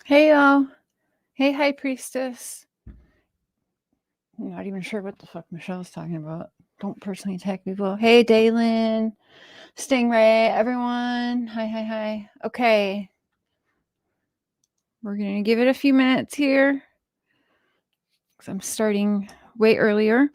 Hey, y'all. Hey, High Priestess. I'm not even sure what the fuck Michelle's talking about. Don't personally attack people. Hey, Dalen, Stingray, everyone. Hi. Okay. We're going to give it a few minutes here because I'm starting way earlier.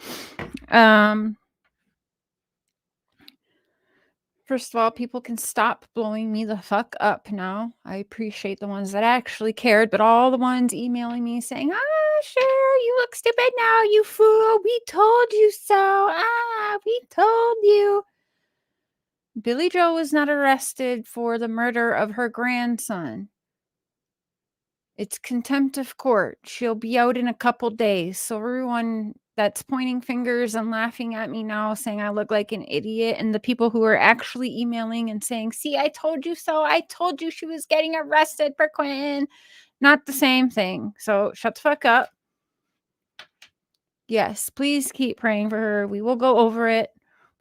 First of all, people can stop blowing me the fuck up now. I appreciate the ones that actually cared, but all the ones emailing me saying, Cher, you look stupid now, you fool. We told you so. We told you. Billie Joe was not arrested for the murder of her grandson. It's contempt of court. She'll be out in a couple days. So everyone that's pointing fingers and laughing at me now, saying I look like an idiot, and the people who are actually emailing and saying, see, I told you so. I told you she was getting arrested for Quentin. Not the same thing. So shut the fuck up. Yes, please keep praying for her. We will go over it.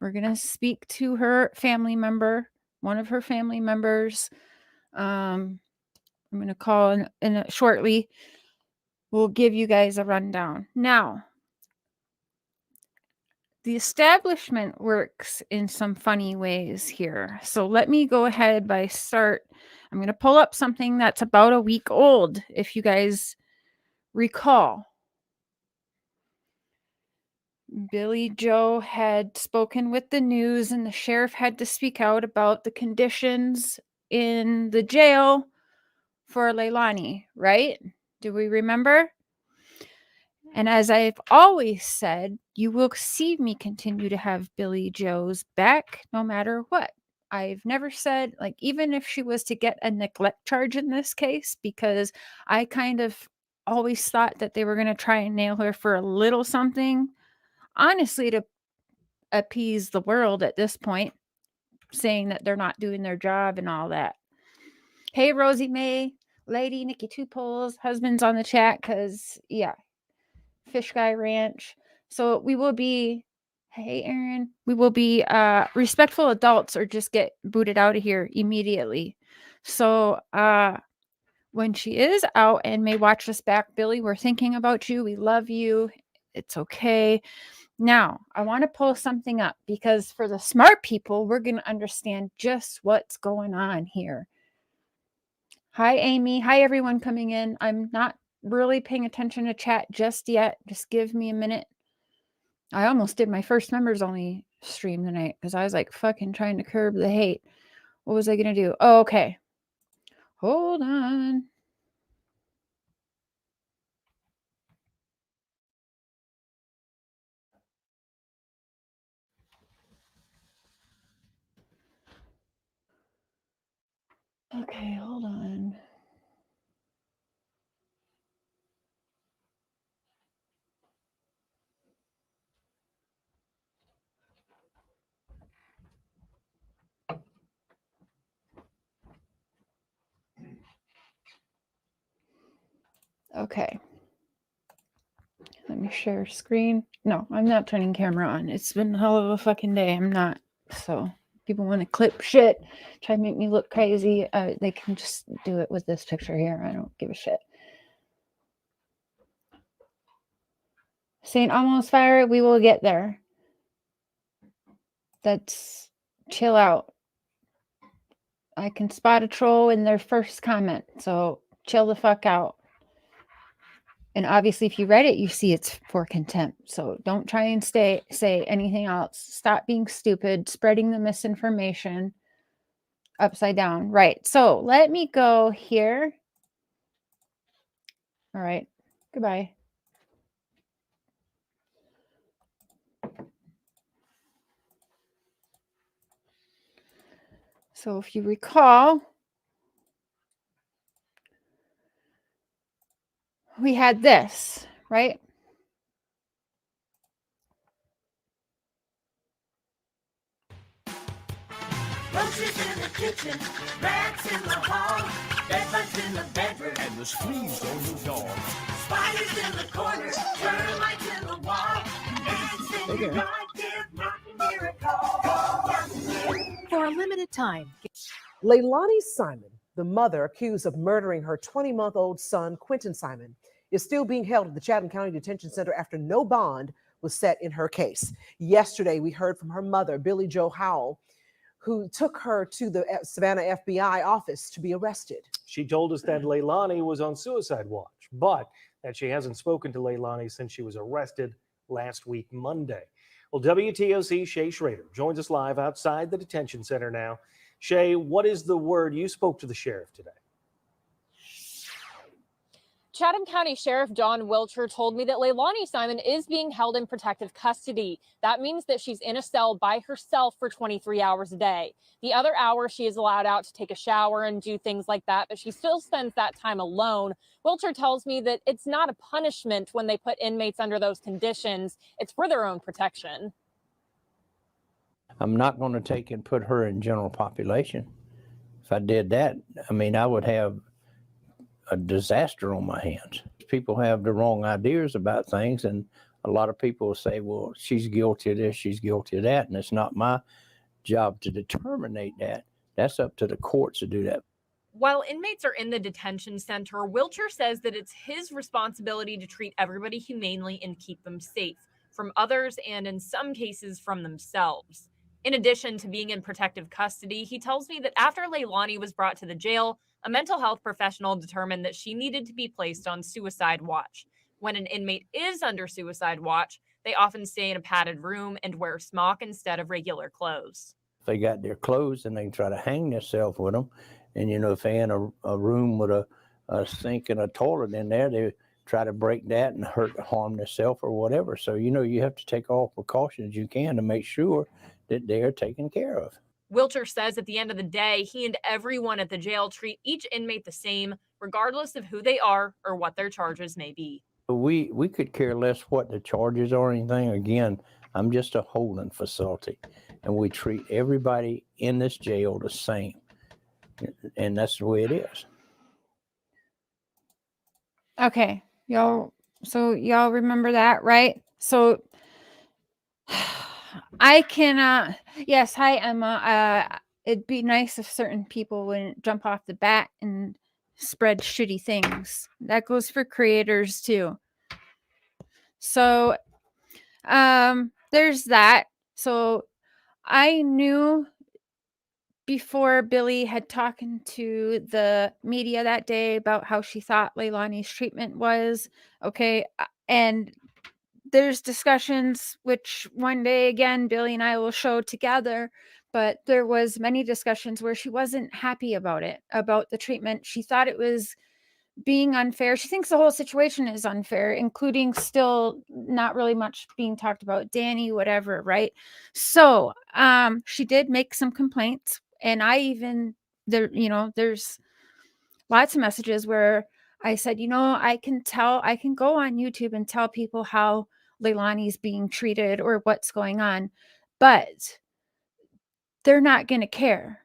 We're going to speak to her family member, one of her family members. I'm going to call in shortly. We'll give you guys a rundown. Now, the establishment works in some funny ways here. So let me go ahead by I'm going to pull up something that's about a week old, if you guys recall. Billie Joe had spoken with the news, and the sheriff had to speak out about the conditions in the jail for Leilani, right? Do we remember? And as I've always said, you will see me continue to have Billie Joe's back no matter what. I've never said, like, even if she was to get a neglect charge in this case, because I kind of always thought that they were going to try and nail her for a little something, honestly, to appease the world at this point, saying that they're not doing their job and all that. Hey, Rosie May, Lady, Nikki Two Poles, husband's on the chat because, yeah, Fish Guy Ranch. So we will be, hey, Aaron, we will be respectful adults or just get booted out of here immediately. So when she is out and may watch us back, Billie, we're thinking about you. We love you. It's okay. Now, I want to pull something up because for the smart people, we're going to understand just what's going on here. Hi, Amy. Hi, everyone coming in. I'm not really paying attention to chat just yet. Just give me a minute. I almost did my first members only stream tonight because I was like fucking trying to curb the hate. What was I going to do? Oh, okay. Hold on. Okay, hold on. Okay. Let me share screen. No, I'm not turning camera on. It's been a hell of a fucking day. I'm not. So people want to clip shit, try to make me look crazy. They can just do it with this picture here. I don't give a shit. Saint Almost Fire, we will get there. That's chill out. I can spot a troll in their first comment. So chill the fuck out. And obviously, if you read it, you see it's for contempt. So don't try and say anything else. Stop being stupid, spreading the misinformation upside down. Right. So let me go here. All right. Goodbye. So if you recall, we had this, right? Roaches in the kitchen, rats in the hall, bedbugs in the bedroom, and the fleas on the dog. Spiders in the corner, termites in the wall. Ants in your yard, give Martin here a call. For a limited time, Leilani Simon The mother, accused of murdering her 20-month-old son, Quentin Simon, is still being held at the Chatham County Detention Center after no bond was set in her case. Yesterday, we heard from her mother, Billie Jo Howell, who took her to the Savannah FBI office to be arrested. She told us that Leilani was on suicide watch, but that she hasn't spoken to Leilani since she was arrested last week, Monday. Well, WTOC's Shay Schrader joins us live outside the detention center now. Shay, what is the word? You spoke to the sheriff today. Chatham County Sheriff John Wiltshire told me that Leilani Simon is being held in protective custody. That means that she's in a cell by herself for 23 hours a day. The other hour, she is allowed out to take a shower and do things like that, but she still spends that time alone. Wiltshire tells me that it's not a punishment when they put inmates under those conditions. It's for their own protection. I'm not going to take and put her in general population. If I did that, I mean, I would have a disaster on my hands. People have the wrong ideas about things, and a lot of people say, well, she's guilty of this, she's guilty of that, and it's not my job to determine that. That's up to the courts to do that. While inmates are in the detention center, Wiltshire says that it's his responsibility to treat everybody humanely and keep them safe from others and in some cases from themselves. In addition to being in protective custody, he tells me that after Leilani was brought to the jail, a mental health professional determined that she needed to be placed on suicide watch. When an inmate is under suicide watch, they often stay in a padded room and wear a smock instead of regular clothes. If they got their clothes and they can try to hang themselves with them, and if they in a room with a sink and a toilet in there, they try to break that and harm themselves or whatever. So, you have to take all precautions you can to make sure that they are taken care of. Wiltshire says at the end of the day, he and everyone at the jail treat each inmate the same, regardless of who they are or what their charges may be. We could care less what the charges are or anything. Again, I'm just a holding facility, and we treat everybody in this jail the same. And that's the way it is. Okay, y'all. So y'all remember that, right? So I cannot. Yes, hi Emma. It'd be nice if certain people wouldn't jump off the bat and spread shitty things. That goes for creators too. So, there's that. So I knew before Billie had talked to the media that day about how she thought Leilani's treatment was. Okay. And there's discussions, which one day again, Billie and I will show together, but there was many discussions where she wasn't happy about it, about the treatment. She thought it was being unfair. She thinks the whole situation is unfair, including still not really much being talked about Danny, whatever, right? So she did make some complaints, and I even there's lots of messages where I said, I can go on YouTube and tell people how Leilani's being treated or what's going on, but they're not going to care.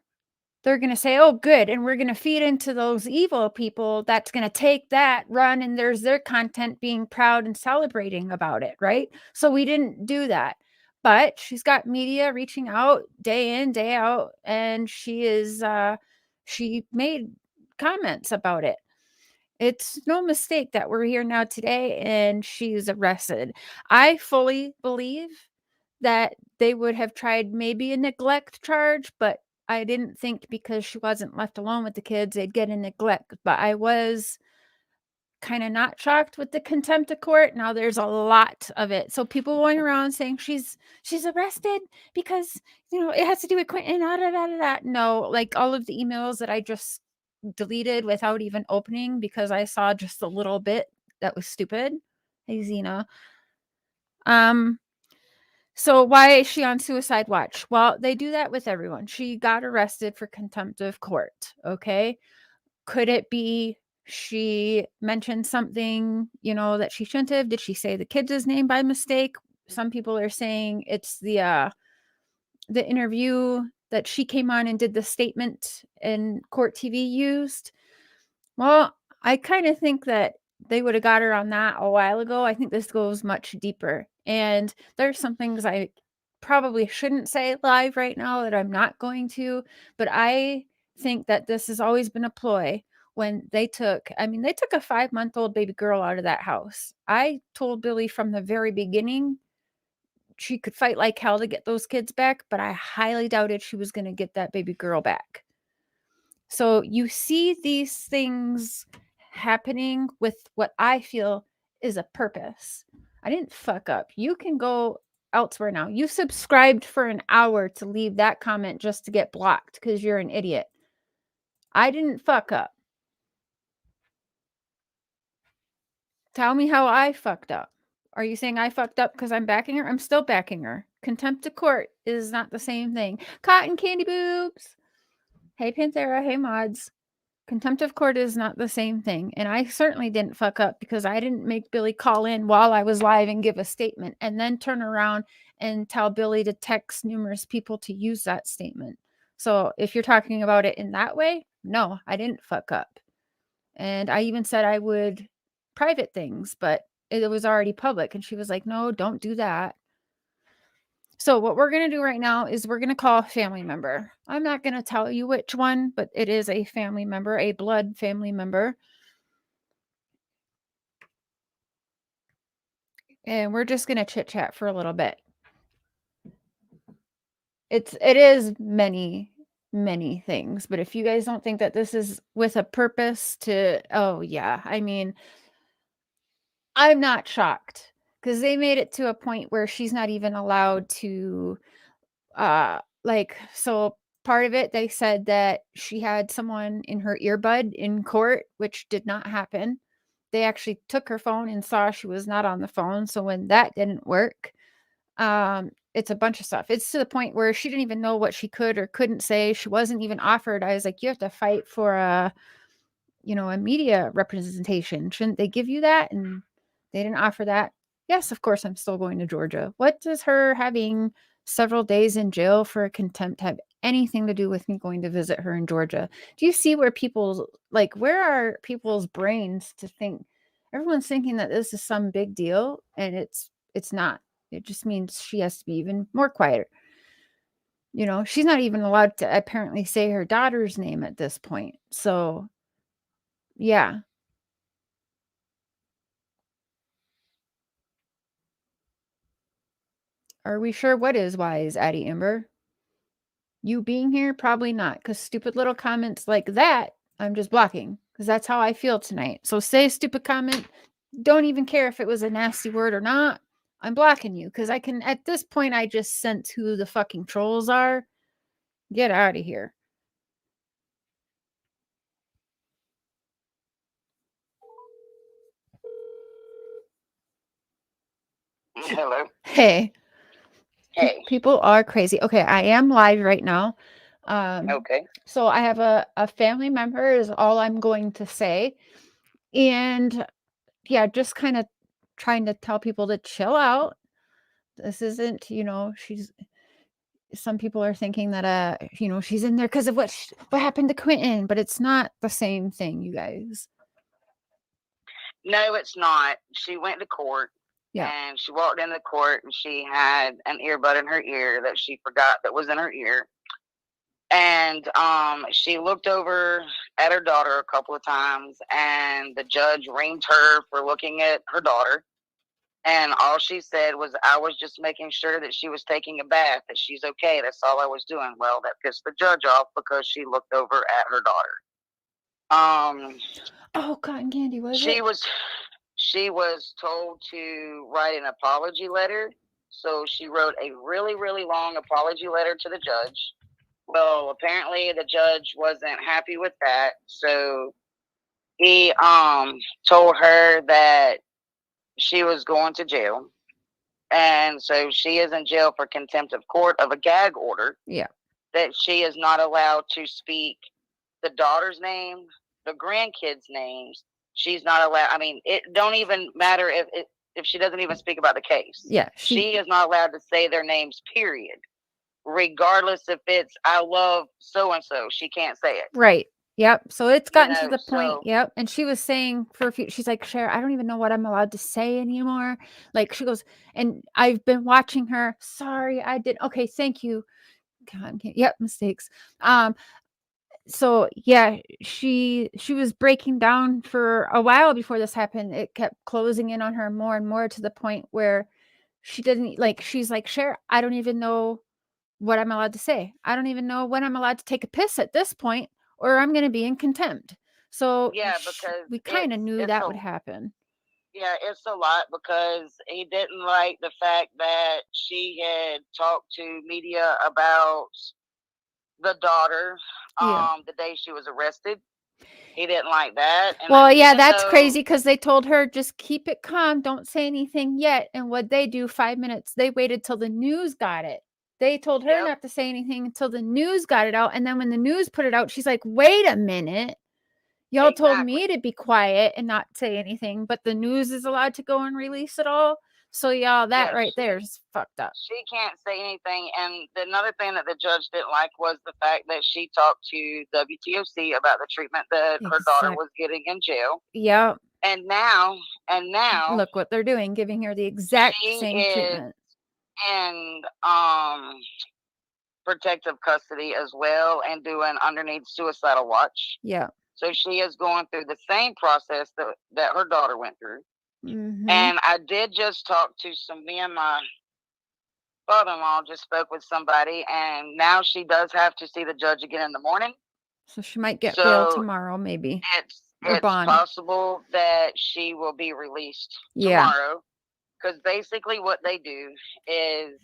They're going to say, oh, good. And we're going to feed into those evil people that's going to take that, run, and there's their content being proud and celebrating about it, right? So we didn't do that. But she's got media reaching out day in, day out, and she made comments about it. It's no mistake that we're here now today and she's arrested. I fully believe that they would have tried maybe a neglect charge, but I didn't think because she wasn't left alone with the kids, they'd get a neglect. But I was kind of not shocked with the contempt of court. Now there's a lot of it. So people going around saying she's arrested because, it has to do with Quentin. No, like all of the emails that I just deleted without even opening because I saw just a little bit that was stupid. Hey, Zena. So why is she on suicide watch? Well, they do that with everyone. She got arrested for contempt of court. Okay. Could it be she mentioned something, that she shouldn't have? Did she say the kid's name by mistake? Some people are saying it's the interview that she came on and did the statement and Court TV used. Well, I kind of think that they would have got her on that a while ago. I think this goes much deeper. And there's some things I probably shouldn't say live right now that I'm not going to, but I think that this has always been a ploy when they took a 5-month-old baby girl out of that house. I told Billie from the very beginning she could fight like hell to get those kids back, but I highly doubted she was going to get that baby girl back. So you see these things happening with what I feel is a purpose. I didn't fuck up. You can go elsewhere now. You subscribed for an hour to leave that comment just to get blocked because you're an idiot. I didn't fuck up. Tell me how I fucked up. Are you saying I fucked up because I'm backing her? I'm still backing her. Contempt of court is not the same thing. Cotton candy boobs. Hey, Panthera. Hey, mods. Contempt of court is not the same thing. And I certainly didn't fuck up because I didn't make Billie call in while I was live and give a statement and then turn around and tell Billie to text numerous people to use that statement. So if you're talking about it in that way, no, I didn't fuck up. And I even said I would private things, but it was already public. And she was like, no, don't do that. So what we're going to do right now is we're going to call a family member. I'm not going to tell you which one, but it is a family member, a blood family member. And we're just going to chit chat for a little bit. It is many things, but if you guys don't think that this is with a purpose to, oh yeah, I mean, I'm not shocked because they made it to a point where she's not even allowed to, so part of it, they said that she had someone in her earbud in court, which did not happen. They actually took her phone and saw she was not on the phone. So when that didn't work, it's a bunch of stuff. It's to the point where she didn't even know what she could or couldn't say. She wasn't even offered. I was like, you have to fight for a media representation. Shouldn't they give you that? And they didn't offer that. Yes, of course, I'm still going to Georgia. What does her having several days in jail for a contempt have anything to do with me going to visit her in Georgia? Do you see where where are people's brains to think? Everyone's thinking that this is some big deal, and it's not. It just means she has to be even more quieter. She's not even allowed to apparently say her daughter's name at this point. So, yeah. Are we sure what is wise, Addie Ember? You being here? Probably not, because stupid little comments like that, I'm just blocking, because that's how I feel tonight. So say a stupid comment. Don't even care if it was a nasty word or not. I'm blocking you, because I can, at this point, I just sense who the fucking trolls are. Get out of here. Hello. Hey. Hey. People are crazy. Okay, I am live right now. Okay. So I have a family member is all I'm going to say. And yeah, just kind of trying to tell people to chill out. This isn't, some people are thinking that, she's in there because of what happened to Quentin, but it's not the same thing, you guys. No, it's not. She went to court. Yeah. And she walked into court and she had an earbud in her ear that she forgot that was in her ear. And she looked over at her daughter a couple of times, and the judge reamed her for looking at her daughter. And all she said was, I was just making sure that she was taking a bath, that she's okay. That's all I was doing. Well, that pissed the judge off because she looked over at her daughter. Oh, cotton candy, She was told to write an apology letter. So she wrote a really, really long apology letter to the judge. Well, apparently the judge wasn't happy with that. So he told her that she was going to jail. And so she is in jail for contempt of court of a gag order. Yeah. That she is not allowed to speak the daughter's name, the grandkids' names. She's not allowed. I mean, it don't even matter if she doesn't even speak about the case. Yeah. She is not allowed to say their names, period. Regardless if it's, I love so-and-so. She can't say it. Right. Yep. So it's gotten to the point. Yep. And she was saying she's like, ChəR, I don't even know what I'm allowed to say anymore. Like she goes, and I've been watching her. Sorry, I did. Okay. Thank you. God, yep. Mistakes. So yeah, she was breaking down for a while before this happened. It kept closing in on her more and more to the point where she didn't like. She's like, "ChəR, I don't even know what I'm allowed to say. I don't even know when I'm allowed to take a piss at this point, or I'm going to be in contempt." So Yeah, because we kind of knew it's that a would happen. yeah, it's a lot because he didn't like the fact that she had talked to media about the daughter Yeah. the day she was arrested. He didn't like that. And Well, yeah, even that's though crazy because they told her just keep it calm, don't say anything yet. And what they do, 5 minutes, they waited till the news got it. They told her Yep. not to say anything until the news got it out. And then when the news put it out, she's like, wait a minute. Y'all told me Exactly. to be quiet and not say anything, but the news is allowed to go and release it all. So, y'all, that Yeah, right there is fucked up. she can't say anything. And another thing that the judge didn't like was the fact that she talked to WTOC about the treatment that her daughter was getting in jail. Yeah. And now Look what they're doing, giving her the exact she same is treatment. in protective custody as well and doing underneath suicidal watch. Yeah. So she is going through the same process that her daughter went through. Mm-hmm. And I did just talk to me and my father-in-law just spoke with somebody, and now she does have to see the judge again in the morning. So she might get bail So tomorrow, maybe. Or it's bond. possible that she will be released Yeah. tomorrow. Because basically what they do is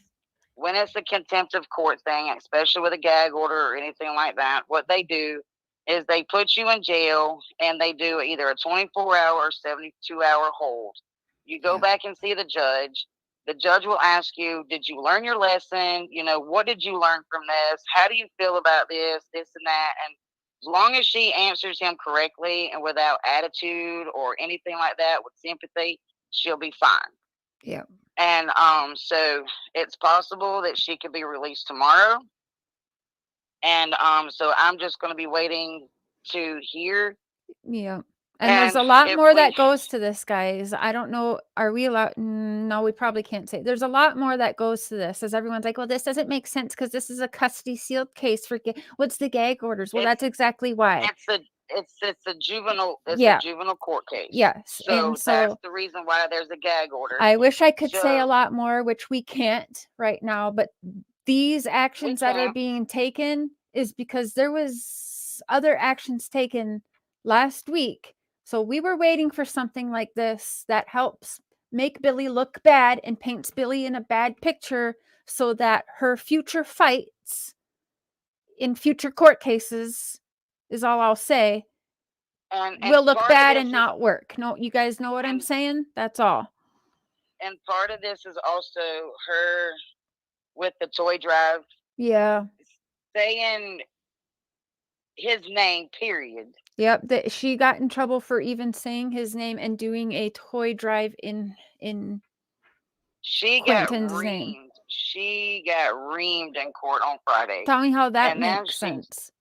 when it's a contempt of court thing, especially with a gag order or anything like that, what they do is they put you in jail and they do either a 24-hour or 72-hour hold. You go back and see the judge. The judge will ask you, did you learn your lesson? You know, what did you learn from this? How do you feel about this and that? And as long as she answers him correctly and without attitude or anything like that, with sympathy, she'll be fine. Yeah. And so it's possible that she could be released tomorrow. And so I'm just going to be waiting to hear. Yeah. And there's a lot more that goes to this, guys. I don't know. Are we allowed? No, we probably can't say. There's a lot more that goes to this. As everyone's like, well, this doesn't make sense because this is a custody sealed case for what's the gag orders? Well, that's exactly why. It's a juvenile. It's Yeah. a juvenile court case. Yes. So, And that's the reason why there's a gag order. I wish I could say a lot more, which we can't right now. But these actions that are being taken is because there was other actions taken last week. So we were waiting for something like this that helps make Billie look bad and paints Billie in a bad picture so that her future fights in future court cases is all I'll say. And will look bad and not work. No, you guys know what I'm saying? That's all. And part of this is also her with the toy drive. Yeah. Saying his name, period. Yep, she got in trouble for even saying his name and doing a toy drive in she Quentin's got reamed. name. She got reamed in court on Friday. Tell me how that makes sense.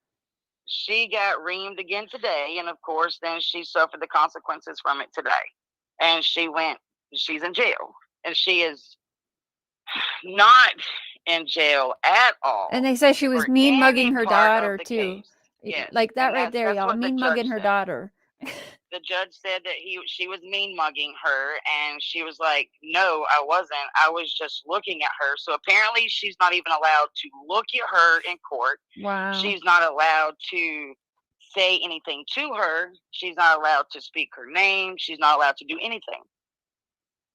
She got reamed again today, and of course, then she suffered the consequences from it today. And she's in jail, and she is not in jail at all. And they said she was mean mugging her daughter too. Yes. Like that right there, y'all. Mean mugging her daughter. The judge said that she was mean mugging her, and she was like, no, I wasn't. I was just looking at her. So apparently she's not even allowed to look at her in court. Wow. She's not allowed to say anything to her. She's not allowed to speak her name. She's not allowed to do anything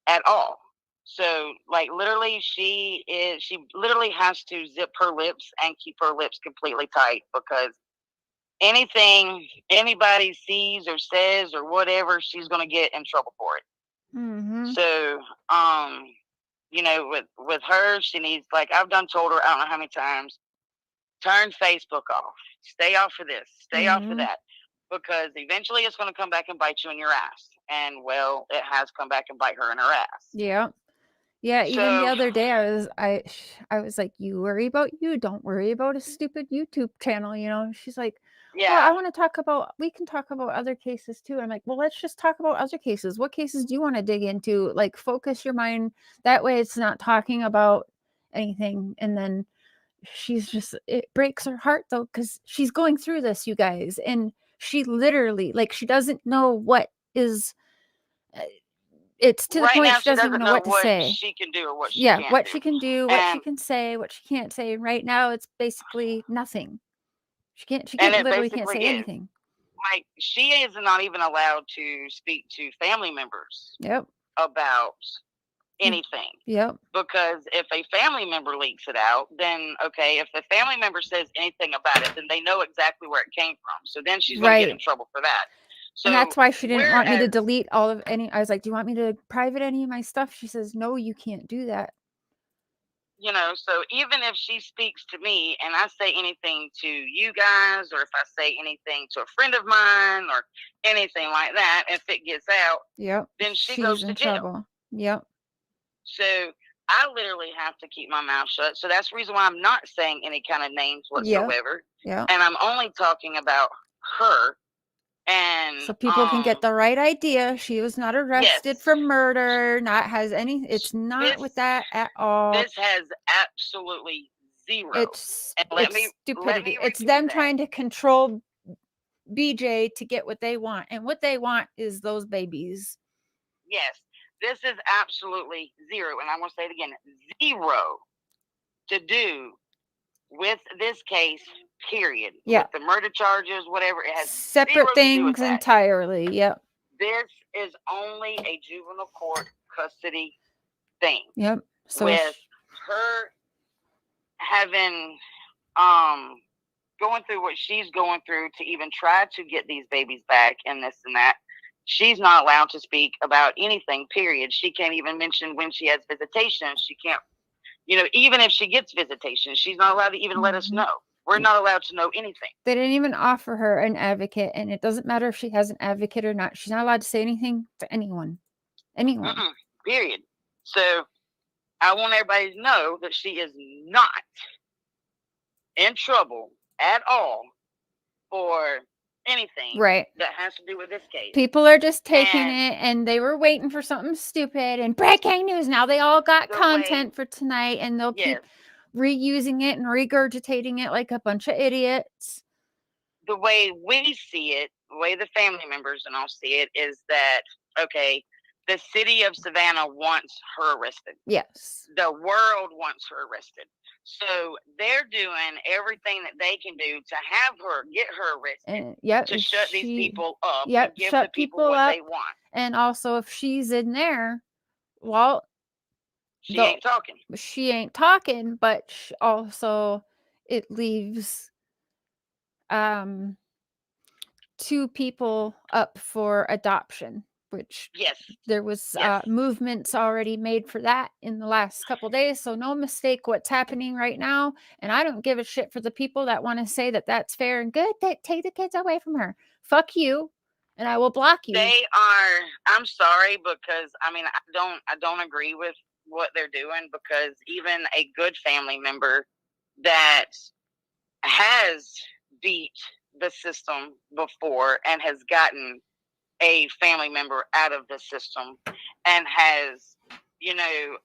at all. So, like, literally, she literally has to zip her lips and keep her lips completely tight, because anything anybody sees or says or whatever, she's going to get in trouble for it. Mm-hmm. So, you know, with her, she needs, like, I've told her, I don't know how many times, turn Facebook off, stay off of this, stay off of that, because eventually it's going to come back and bite you in your ass. And well, it has come back and bite her in her ass. Yeah. Yeah, even the other day I was like, you worry about you, don't worry about a stupid YouTube channel, you know. She's like, yeah, well, I want to talk about, we can talk about other cases too. I'm like, well, let's just talk about other cases. What cases do you want to dig into? Like, focus your mind that way. It's not talking about anything. And then she's just, it breaks her heart though, because she's going through this, you guys, and she literally, like, she doesn't know what is. uh, It's to the Right point now, she she doesn't even doesn't know know what to what say. she can do or what she Yeah, can't what do. she can do, what she And can say, what she can't say. And right now, it's basically nothing. She and can't it literally can't basically say is. anything. Like, she is not even allowed to speak to family members Yep. about Mm. anything. Yep. Because if a family member leaks it out, then okay, if the family member says anything about it, then they know exactly where it came from. So then she's going to get in Right. trouble for that. So And that's why she didn't want me to whereas, delete all of any. I was like, "Do you want me to private any of my stuff?" She says, "No, you can't do that." you know, so even if she speaks to me and I say anything to you guys, or if I say anything to a friend of mine or anything like that, if it gets out, Yep. then she She's goes in to jail. trouble. Yep. So I literally have to keep my mouth shut. So that's the reason why I'm not saying any kind of names Yep. whatsoever. Yep. And I'm only talking about her. And So people can get the right idea. She was not arrested yes, for murder. Not has any. It's not with that at all. this has absolutely zero. It's And let it's me stupidity. It's repeat them that. trying to control BJ to get what they want, and what they want is those babies. Yes, this is absolutely zero. And I'm going to say it again, zero to do with this case, period. Yeah. With the murder charges, whatever. It has Separate zero to do with things that. entirely. Yep. This is only a juvenile court custody thing. Yep. So with her having going through what she's going through to even try to get these babies back and this and that, she's not allowed to speak about anything, period. She can't even mention when she has visitation. She can't, you know, even if she gets visitation, she's not allowed to even let us know. We're not allowed to know anything. They didn't even offer her an advocate, and it doesn't matter if she has an advocate or not. She's not allowed to say anything to anyone. Anyone. Period. So I want everybody to know that she is not in trouble at all for anything Right. that has to do with this case. People are just taking And it, and they were waiting for something stupid and breaking news. Now they all got the content way- for tonight, and they'll yes, keep reusing it and regurgitating it like a bunch of idiots. the way we see it, the way the family members and all see it, is that okay, the city of Savannah wants her arrested. Yes. The world wants her arrested. So they're doing everything that they can do to have her, get her arrested, And yep, to shut these people up, Yep, and give shut the people people what up. they want. And also, if she's in there, well, She ain't talking. she ain't talking, but also it leaves two people up for adoption, which Yes. there was Yes. movements already made for that in the last couple days. So no mistake what's happening right now. And I don't give a shit for the people that want to say that that's fair and good. Take the kids away from her. Fuck you, and I will block you. They are. I'm sorry, because I mean I don't agree with what they're doing, because even a good family member that has beat the system before and has gotten a family member out of the system and has, you know,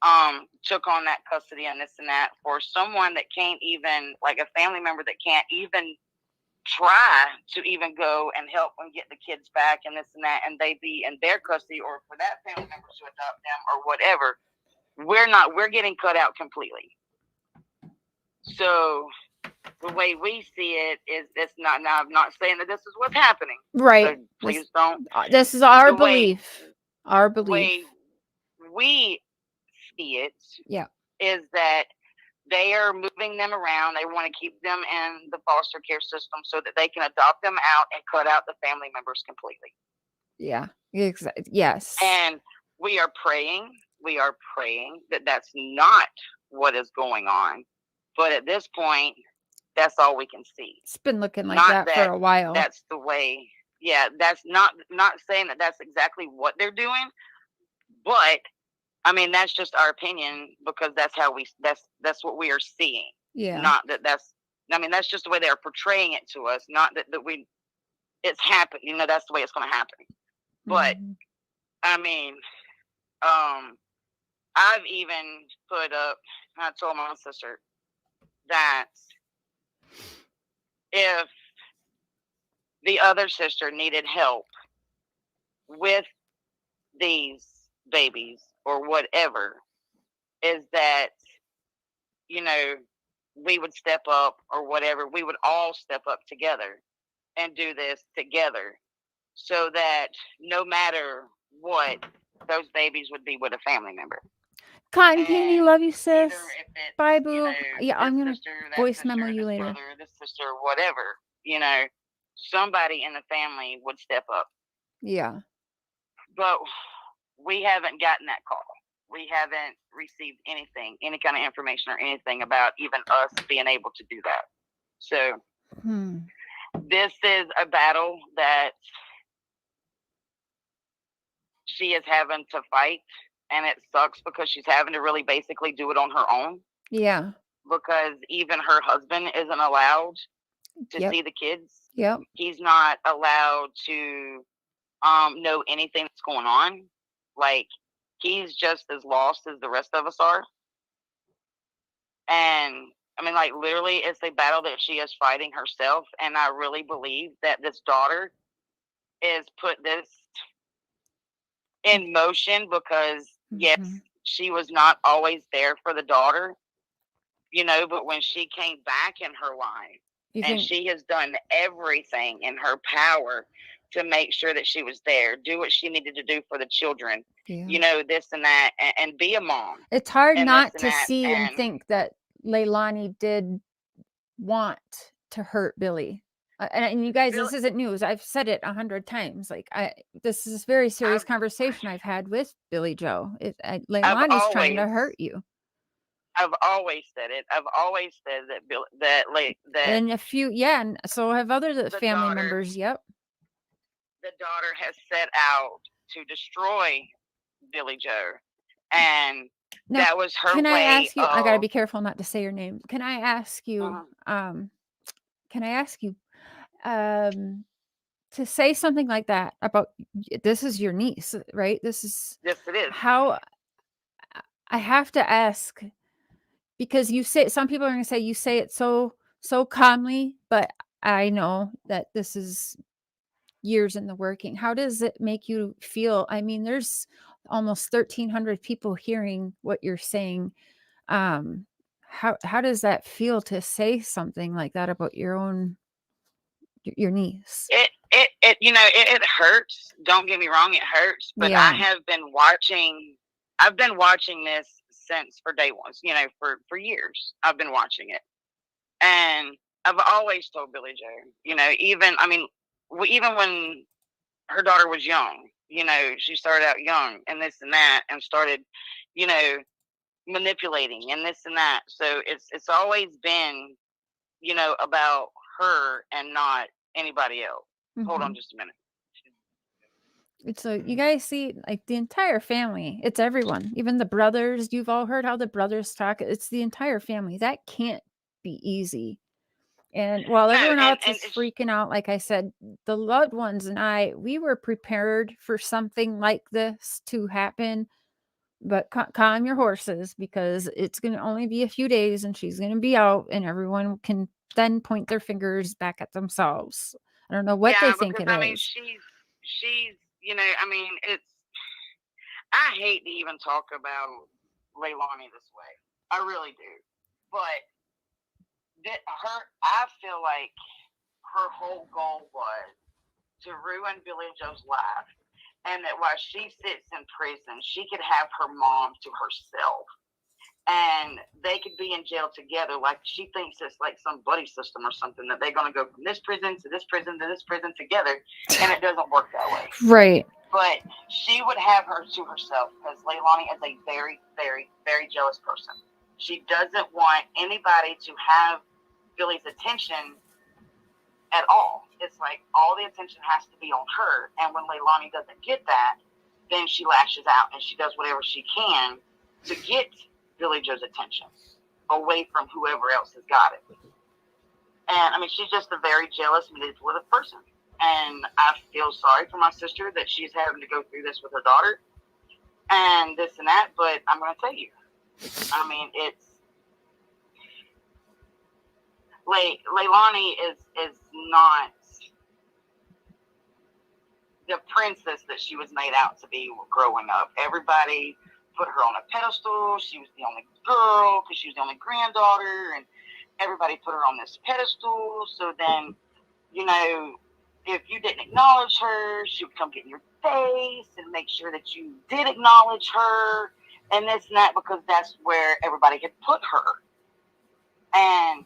took on that custody and this and that, for someone that can't even, like a family member that can't even try to even go and help and get the kids back and this and that, and they be in their custody, or for that family member to adopt them or whatever, we're getting cut out completely. So the way we see it is, it's not, now I'm not saying that this is what's happening. Right. So please don't. This is our the way- belief. Our The belief. way we see it Yeah. is that they are moving them around. They want to keep them in the foster care system so that they can adopt them out and cut out the family members completely. Yeah. Exactly. Yes. And we are praying that that's not what is going on. But at this point, that's all we can see. It's been looking like Not that for a while. That's the way. Yeah, that's not saying that that's exactly what they're doing, but I mean that's just our opinion, because that's how that's what we are seeing. Yeah. Not that's. I mean that's just the way they are portraying it to us. Not that it's happening. You know, that's the way it's going to happen. But I mean, I've even put up. I told my sister, that if the other sister needed help with these babies or whatever, is that, you know, we would step up or whatever. We would all step up together and do this together so that no matter what, those babies would be with a family member. Cotton Candy, And love you, sis. either if it's, Bye, you boo. know, Yeah, this I'm gonna sister, that voice sister, memo you this later. brother, this sister, whatever, you know, somebody in the family would step up. Yeah. But we haven't gotten that call. We haven't received anything, any kind of information or anything about even us being able to do that. So this is a battle that she is having to fight, and it sucks because she's having to really basically do it on her own. Yeah. Because even her husband isn't allowed to Yep. see the kids. Yep. He's not allowed to know anything that's going on. Like, he's just as lost as the rest of us are. And I mean, like, literally, it's a battle that she is fighting herself. And I really believe that this daughter is put this in motion because, yes, she was not always there for the daughter, you know, but when she came back in her life, and she has done everything in her power to make sure that she was there, do what she needed to do for the children, you know, this and that, and be a mom. It's hard not to that, see and think that Leilani did want to hurt Billie. And you guys, this isn't news. I've said it 100 times. Like, this is a very serious conversation I've had with Billie Joe. Leilani's trying to hurt you. I've always said it. I've always said that and a few, and so have other family members. Yep. The daughter has set out to destroy Billie Joe, and now, that was her way. Can I ask you? I gotta be careful not to say your name. Can I ask you? To say something like that about, this is your niece, right? Yes, it is. How I have to ask, because you say, some people are going to say you say it so calmly, but I know that this is years in the working. How does it make you feel? I mean, there's almost 1,300 people hearing what you're saying. How does that feel to say something like that about your niece? It you know, it hurts. Don't get me wrong, it hurts. But I have been watching. I've been watching this since for day ones. You know, for years I've been watching it, and I've always told Billie Joe. You know, even when her daughter was young, you know, she started out young and this and that, and started, you know, manipulating and this and that. So it's always been, you know, about her and not anybody else. Hold on just a minute. So you guys see, like, the entire family, it's everyone, even the brothers. You've all heard how the brothers talk. It's the entire family. That can't be easy. And while everyone else is freaking out, like I said, the loved ones and we were prepared for something like this to happen. But calm your horses, because it's going to only be a few days and she's going to be out, and everyone can then point their fingers back at themselves. I don't know what they think it is. I mean, she's, you know, I mean, I hate to even talk about Leilani this way. I really do. But I feel like her whole goal was to ruin Billie Joe's life, and that while she sits in prison, she could have her mom to herself, and they could be in jail together. Like, she thinks it's like some buddy system or something, that they're going to go from this prison to this prison to this prison together, and it doesn't work that way. Right. But she would have her to herself, because Leilani is a very, very, very jealous person. She doesn't want anybody to have Billie's attention at all. It's like all the attention has to be on her, and when Leilani doesn't get that, then she lashes out and she does whatever she can to get Billie Joe's attention away from whoever else has got it. And I mean, she's just a very jealous, manipulative person, and I feel sorry for my sister that she's having to go through this with her daughter and this and that. But I'm going to tell you, I mean, Leilani is not the princess that she was made out to be growing up. Everybody put her on a pedestal. She was the only girl because she was the only granddaughter, and everybody put her on this pedestal. So then, you know, if you didn't acknowledge her, she would come get in your face and make sure that you did acknowledge her, and this and that, because that's where everybody had put her. And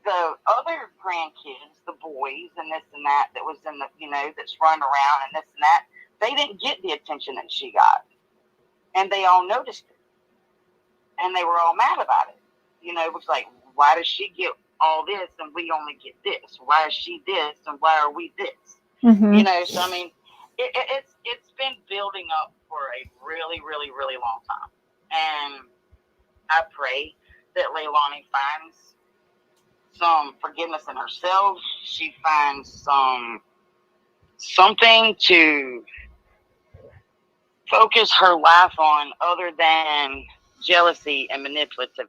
the other grandkids, the boys and this and that was in the, you know, that's running around and this and that, they didn't get the attention that she got. And they all noticed it. And they were all mad about it. You know, it was like, why does she get all this and we only get this? Why is she this and why are we this? Mm-hmm. You know, so I mean, it's been building up for a really, really, really long time. And I pray that Leilani finds some forgiveness in herself. She finds something to focus her life on other than jealousy and manipulative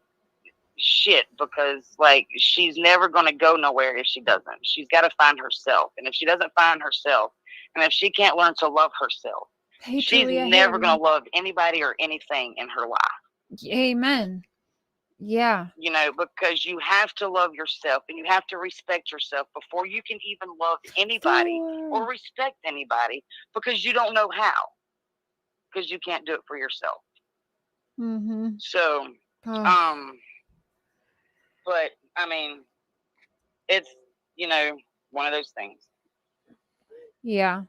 shit, because like she's never going to go nowhere if she doesn't. She's got to find herself, and if she doesn't find herself, and if she can't learn to love herself, Hey, she's Julia, never going to love anybody or anything in her life. Amen. Yeah. You know, because you have to love yourself and you have to respect yourself before you can even love anybody or respect anybody, because you don't know how, because you can't do it for yourself. Mm-hmm. So, Oh. but I mean, it's, you know, one of those things. Yeah.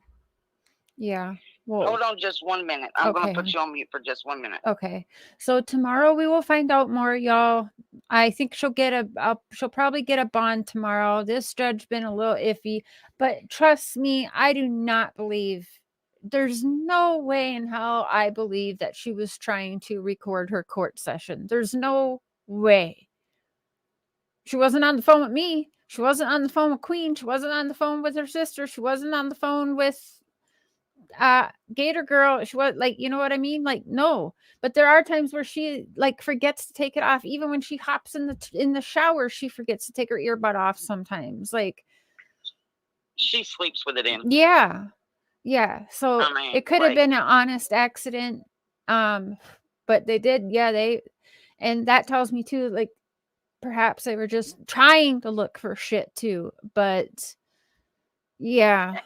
Yeah. Well, hold on just 1 minute. I'm going okay. to put you on mute for just 1 minute. Okay. So tomorrow we will find out more, y'all. I think she'll get she'll probably get a bond tomorrow. This judge been a little iffy, but trust me, I do not believe, there's no way in hell I believe that she was trying to record her court session. There's no way. She wasn't on the phone with me. She wasn't on the phone with Queen. She wasn't on the phone with her sister. She wasn't on the phone with Gator Girl. She was like, you know what I mean? Like, no. But there are times where she like forgets to take it off. Even when she hops in the shower, she forgets to take her earbud off sometimes. Like, she sleeps with it in. Yeah. Yeah. So I mean, it could have been an honest accident. But they did, and that tells me too, like, perhaps they were just trying to look for shit too. But yeah.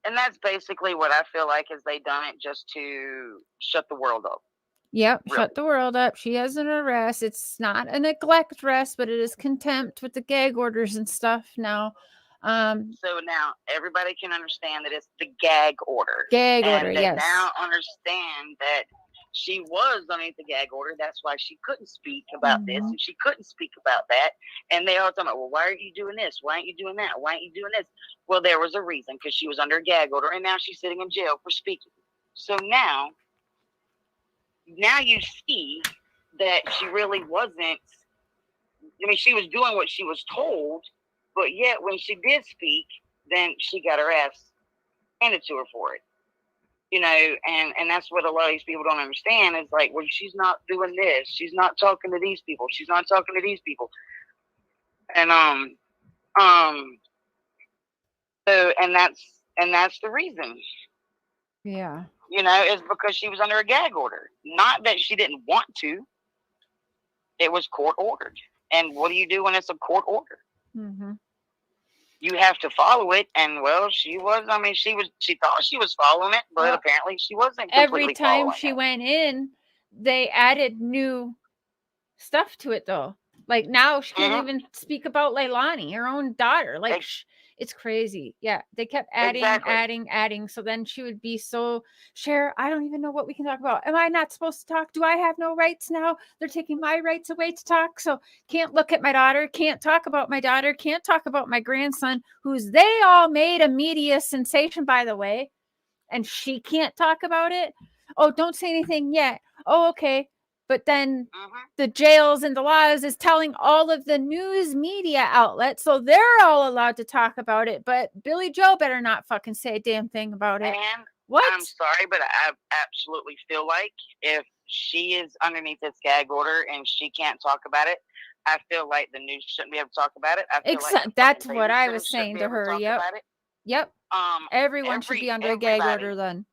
And that's basically what I feel like is they done it just to shut the world up. Yep, really. Shut the world up. She has an arrest. It's not a neglect arrest, but it is contempt with the gag orders and stuff now. So now everybody can understand that it's the gag order. Gag order, and they yes. now understand that she was underneath the gag order. That's why she couldn't speak about this and she couldn't speak about that. And they all talking about, well, why aren't you doing this? Why aren't you doing that? Why aren't you doing this? Well, there was a reason, because she was under a gag order, and now she's sitting in jail for speaking. So now you see that she really wasn't. I mean, she was doing what she was told, but yet when she did speak, then she got her ass handed to her for it. You know, and that's what a lot of these people don't understand is like, well, she's not doing this. She's not talking to these people. She's not talking to these people. And so and that's the reason. Yeah. You know, it's because she was under a gag order. Not that she didn't want to. It was court ordered. And what do you do when it's a court order? Mm-hmm. You have to follow it, and well, she was. I mean, she thought she was following it, but apparently she wasn't. Every time she went in, they added new stuff to it, though. Like now, she can't even speak about Leilani, her own daughter. Like it's crazy. Yeah, they kept adding, adding. So then she would be so, ChəR, I don't even know what we can talk about. Am I not supposed to talk? Do I have no rights now? They're taking my rights away to talk. So can't look at my daughter, can't talk about my daughter, can't talk about my grandson, who's they all made a media sensation, by the way. And she can't talk about it. Oh, don't say anything yet. Oh, okay. But then the jails and the laws is telling all of the news media outlets, so they're all allowed to talk about it. But Billie Joe better not fucking say a damn thing about it. What? I'm sorry, but I absolutely feel like if she is underneath this gag order and she can't talk about it, I feel like the news shouldn't be able to talk about it. I feel like the That's fucking what I babysitters was shouldn't saying be to able her. talk Yep. about it. Yep. Everyone should be under a gag order then.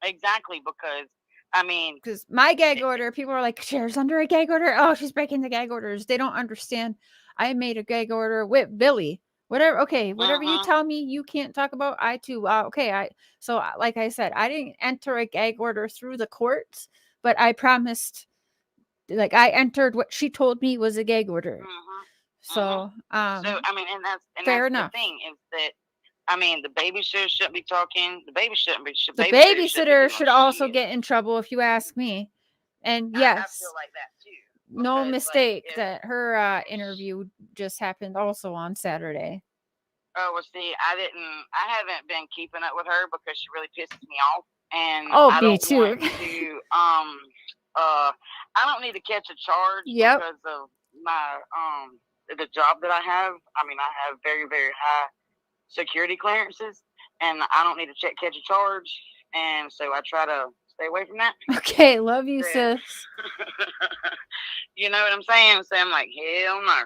Exactly, because I mean, Because my gag order, people are like, Cher's under a gag order. Oh, she's breaking the gag orders. They don't understand. I made a gag order with Billie. Whatever. Okay, whatever you tell me you can't talk about, I too. Okay. Like I said, I didn't enter a gag order through the courts, but I promised. Like I entered what she told me was a gag order. So, so I mean, and that's fair enough. The thing is that. I mean, the babysitter shouldn't be talking. The baby shouldn't be. The babysitter should also get in trouble, if you ask me. And yes, I feel like that too. No Because, mistake like, that her interview just happened also on Saturday. Oh, well, see, I haven't been keeping up with her because she really pisses me off, and Oh, I me don't too. want to, I don't need to catch a charge Yep. because of my, the job that I have. I mean, I have very, very high security clearances, and I don't need to catch a charge, and so I try to stay away from that. Okay, love you, sis. You know what I'm saying? So I'm like, hell no.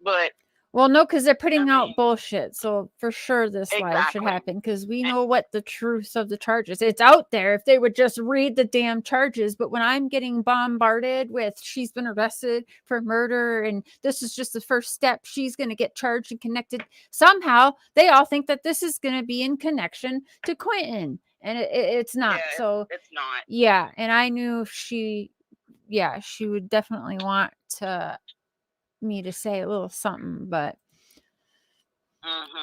But well, no, because they're putting out bullshit. So for sure this live should happen because we know what the truth of the charges. It's out there if they would just read the damn charges. But when I'm getting bombarded with she's been arrested for murder and this is just the first step, she's going to get charged and connected. Somehow they all think that this is going to be in connection to Quentin. And it's not. Yeah, so it's not. Yeah. And I knew she would definitely want me to say a little something, but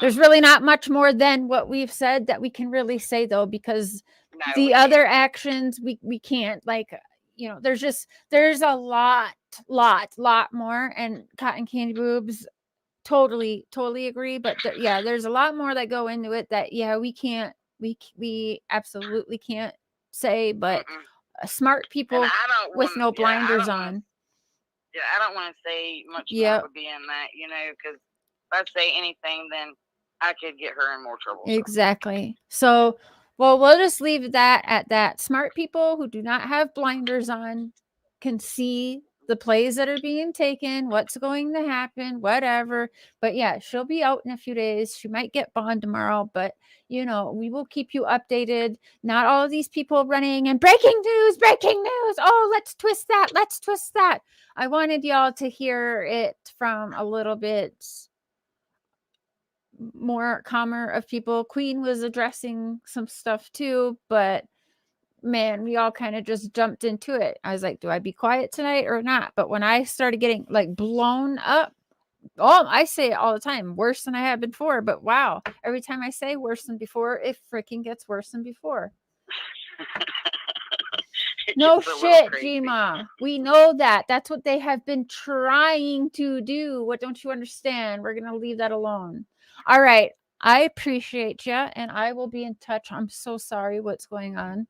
there's really not much more than what we've said that we can really say though, because the other actions we can't, like, you know, there's a lot more, and Cotton Candy Boobs totally agree, but there's a lot more that go into it that we absolutely can't say, but smart people with no blinders on. Yeah, I don't want to say much more would be in that, you know, because if I say anything, then I could get her in more trouble. Exactly. So, well, we'll just leave that at that. Smart people who do not have blinders on can see the plays that are being taken, what's going to happen, whatever. But yeah, she'll be out in a few days. She might get bond tomorrow, but you know, we will keep you updated. Not all of these people running and breaking news. Oh, let's twist that. I wanted y'all to hear it from a little bit more calmer of people. Queen was addressing some stuff too, but man, we all kind of just jumped into it. I was like, do I be quiet tonight or not? But when I started getting like blown up, I say it all the time, worse than I have before. But wow, every time I say worse than before, it freaking gets worse than before. No shit, Gma. We know that. That's what they have been trying to do. What don't you understand? We're going to leave that alone. All right. I appreciate you, and I will be in touch. I'm so sorry what's going on.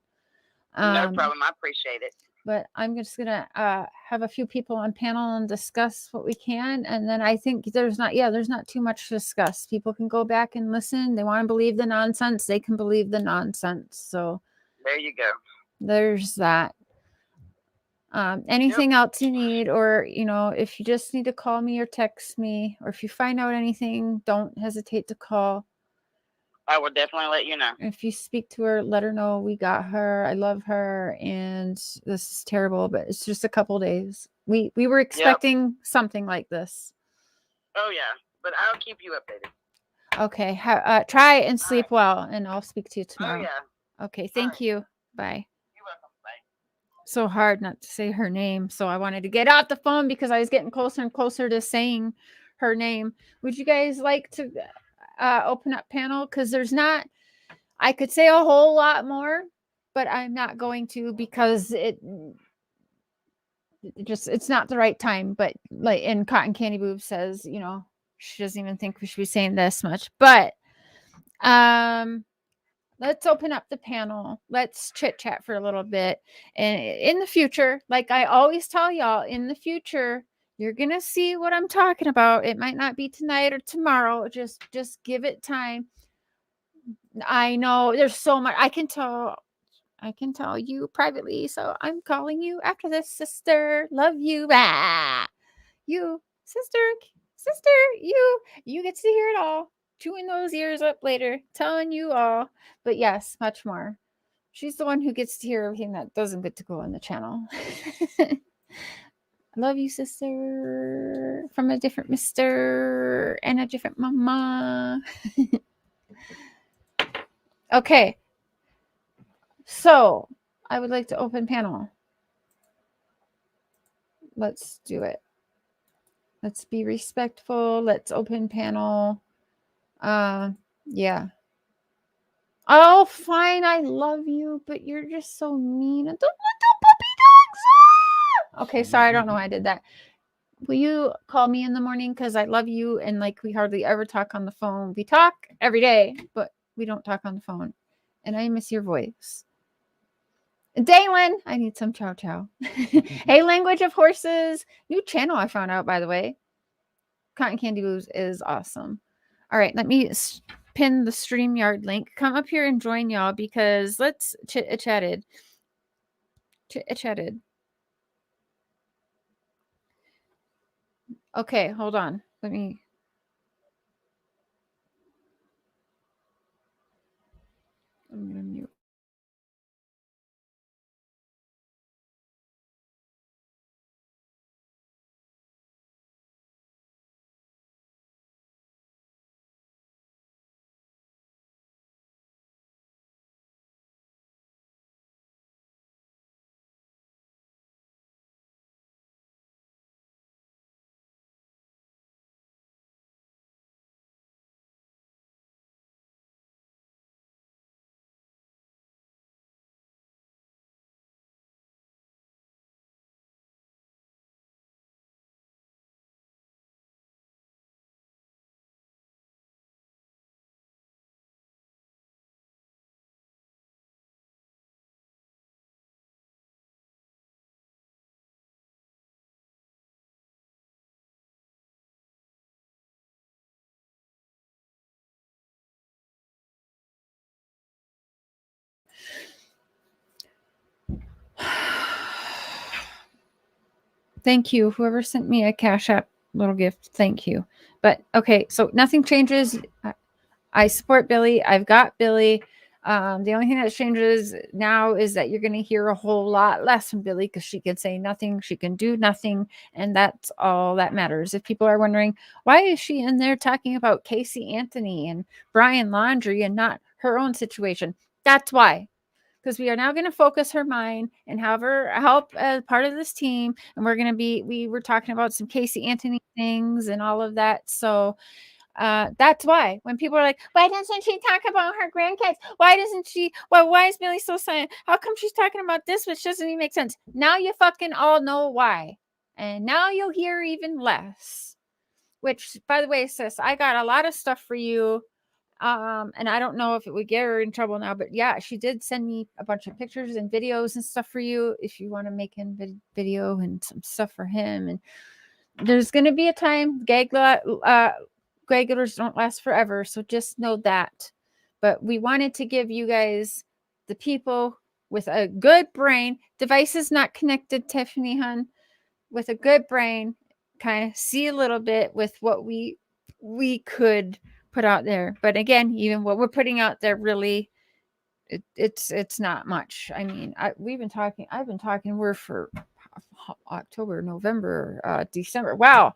No problem. I appreciate it. But I'm just going to have a few people on panel and discuss what we can. And then I think there's not too much to discuss. People can go back and listen. They want to believe the nonsense. They can believe the nonsense. So there you go. There's that. Anything else you need, or, you know, if you just need to call me or text me, or if you find out anything, don't hesitate to call. I will definitely let you know. If you speak to her, let her know we got her. I love her, and this is terrible, but it's just a couple days. We were expecting something like this. Oh yeah, but I'll keep you updated. Okay. Try and sleep well, and I'll speak to you tomorrow. Oh yeah. Okay. Thank you. Bye. You're welcome. Bye. So hard not to say her name, so I wanted to get off the phone because I was getting closer and closer to saying her name. Would you guys like to open up panel? Because I could say a whole lot more, but I'm not going to, because it's not the right time. But like, and Cotton Candy Boob says, you know, she doesn't even think we should be saying this much. But let's open up the panel. Let's chit chat for a little bit. And in the future, like I always tell y'all, in the future, you're going to see what I'm talking about. It might not be tonight or tomorrow. Just give it time. I know there's so much I can tell you privately, so I'm calling you after this, sister. Love you. Ah, you, sister, you get to hear it all. Chewing those ears up later, telling you all. But yes, much more. She's the one who gets to hear everything that doesn't get to go on the channel. I love you, sister. From a different mister and a different mama. Okay. So, I would like to open panel. Let's do it. Let's be respectful. Let's open panel. Yeah. Oh, fine. I love you, but you're just so mean. And the little puppy dogs. Okay, sorry. I don't know why I did that. Will you call me in the morning? Because I love you. And like, we hardly ever talk on the phone. We talk every day, but we don't talk on the phone. And I miss your voice. Dalen, I need some chow chow. Hey, Language of Horses. New channel I found out, by the way. Cotton Candy Booze is awesome. All right, let me pin the StreamYard link. Come up here and join y'all because let's chit-chatted. Chit-chatted. Okay, hold on. I'm going to mute. Thank you. Whoever sent me a Cash App little gift, thank you. But okay, so nothing changes. I support Billie. I've got Billie. The only thing that changes now is that you're going to hear a whole lot less from Billie because she can say nothing, she can do nothing, and that's all that matters. If people are wondering, why is she in there talking about Casey Anthony and Brian Laundrie and not her own situation? That's why. Because we are now going to focus her mind and have her help as part of this team. And we were talking about some Casey Anthony things and all of that. So that's why when people are like, why doesn't she talk about her grandkids? Why doesn't she? Why is Billie so silent? How come she's talking about this, which doesn't even make sense? Now you fucking all know why. And now you'll hear even less. Which, by the way, sis, I got a lot of stuff for you. And I don't know if it would get her in trouble now, but yeah, she did send me a bunch of pictures and videos and stuff for you if you want to make him video and some stuff for him. And there's going to be a time regulars don't last forever, so just know that. But we wanted to give you guys, the people with a good brain, devices not connected, Tiffany hun, with a good brain, kind of see a little bit with what we could put out there. But again, even what we're putting out there, really, it's not much. I mean, I've been talking. We're for October, November, December. Wow,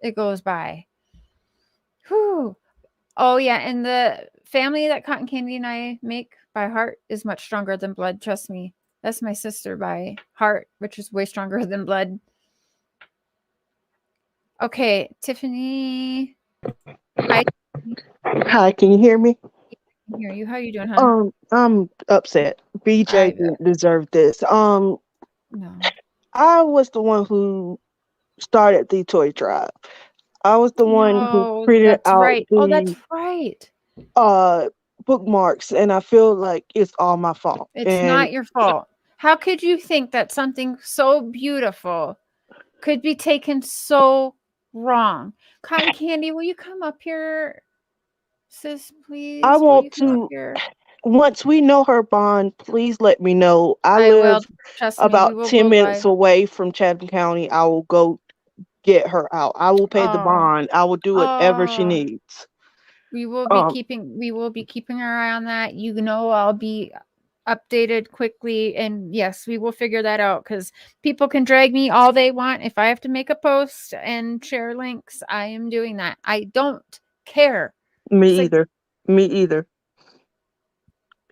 it goes by. Whew. Oh yeah, and the family that Cotton Candy and I make by heart is much stronger than blood. Trust me. That's my sister by heart, which is way stronger than blood. Okay, Tiffany. Hi, can you hear me? I hear you. How you doing, hon? I'm upset. BJ didn't deserve this. No. I was the one who started the toy drive. I was the one who printed out that's right. Bookmarks, and I feel like it's all my fault. It's not your fault. How could you think that something so beautiful could be taken so wrong? Cotton Candy, will you come up here? Sis, please. I will want you come up to. here? Once we know her bond, please let me know. I I will. live Trust me. We about will 10 go minutes by. away from Chatham County. I will go get her out. I will pay the Oh. bond. I will do whatever she Oh. needs. We will Um, be keeping our eye on that. You know, I'll be updated quickly, and yes, we will figure that out, because people can drag me all they want. If I have to make a post and share links, I am doing that. I don't care. Me It's like, either. Me either.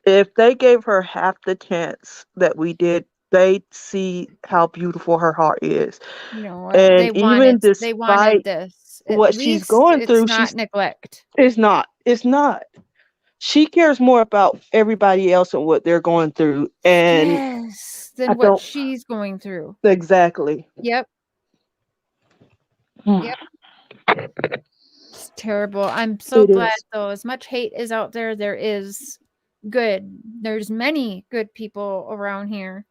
If they gave her half the chance that we did, they'd see how beautiful her heart is. you know what? And even They wanted despite this. At what she's least going it's through, not neglect. it's not. It's not. She cares more about everybody else and what they're going through. And Yes, I than what don't she's going through. exactly. Yep. Yep. It's terrible. I'm so It glad, is. though. As much hate is out there, there is good. There's many good people around here.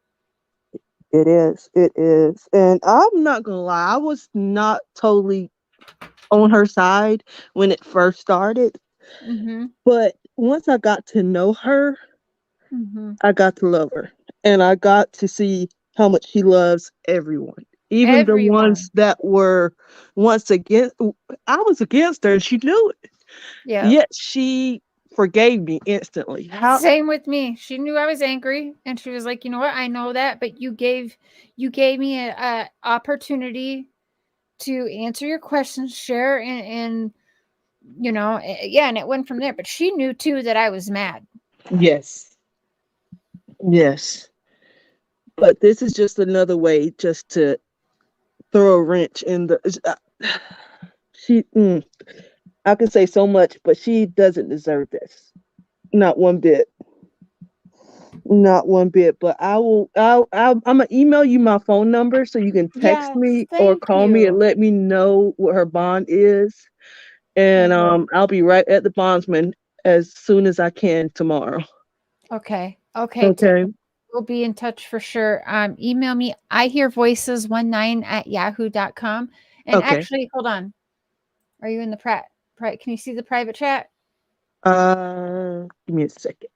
It is. It is. And I'm not gonna lie, I was not totally on her side when it first started. Mm-hmm. But once I got to know her, Mm-hmm. I got to love her. And I got to see how much she loves everyone. Even the ones that were once against, I was against her and she knew it. Yeah. Yet she forgave me instantly. How? Same with me. She knew I was angry, and she was like, "You know what? I know that, but you gave me a opportunity to answer your questions, share, and you know, yeah." And it went from there. But she knew too that I was mad. Yes. Yes. But this is just another way just to throw a wrench in the. She. I can say so much, but she doesn't deserve this. Not one bit. Not one bit. But I will. I'm gonna email you my phone number so you can text Yes, me or thank call me and you. let me know what her bond is. And I'll be right at the bondsman as soon as I can tomorrow. Okay. Okay. We'll be in touch for sure. Email me ihearvoices19@yahoo.com. And Okay. actually, hold on. Are you in the can you see the private chat? Give me a second.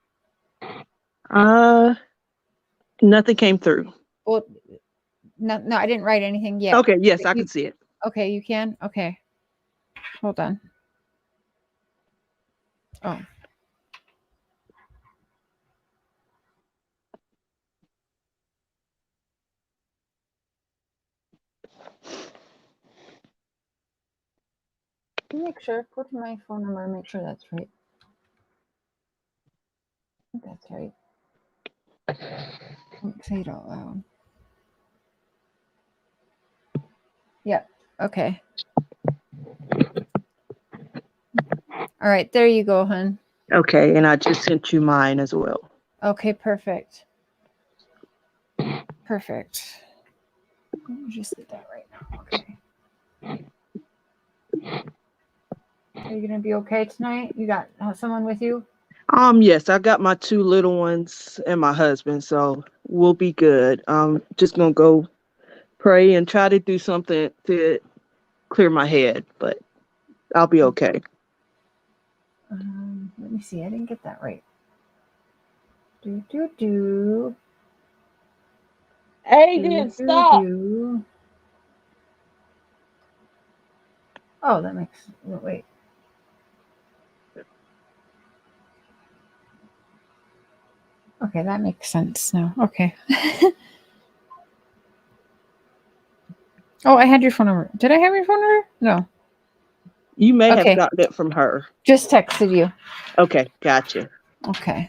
Nothing came through. Well, no, I didn't write anything yet. Okay, yes, I can see it. Okay, you can? Okay. Hold on. Oh. Make sure. Go to my phone number and make sure that's right. I think that's right. Don't say it out loud. Yep. Okay. All right. There you go, hun. Okay, and I just sent you mine as well. Okay, perfect. Perfect. Let me just get that right now. Okay. Are you gonna be okay tonight? You got someone with you? Yes, I got my 2 little ones and my husband, so we'll be good. Just gonna go pray and try to do something to clear my head, but I'll be okay. Let me see. I didn't get that right. Adrian, stop. Oh, that makes wait. Okay, that makes sense now. Okay. Oh, I had your phone number. Did I have your phone number? No. You may have gotten it from her. Just texted you. Okay, gotcha. Okay.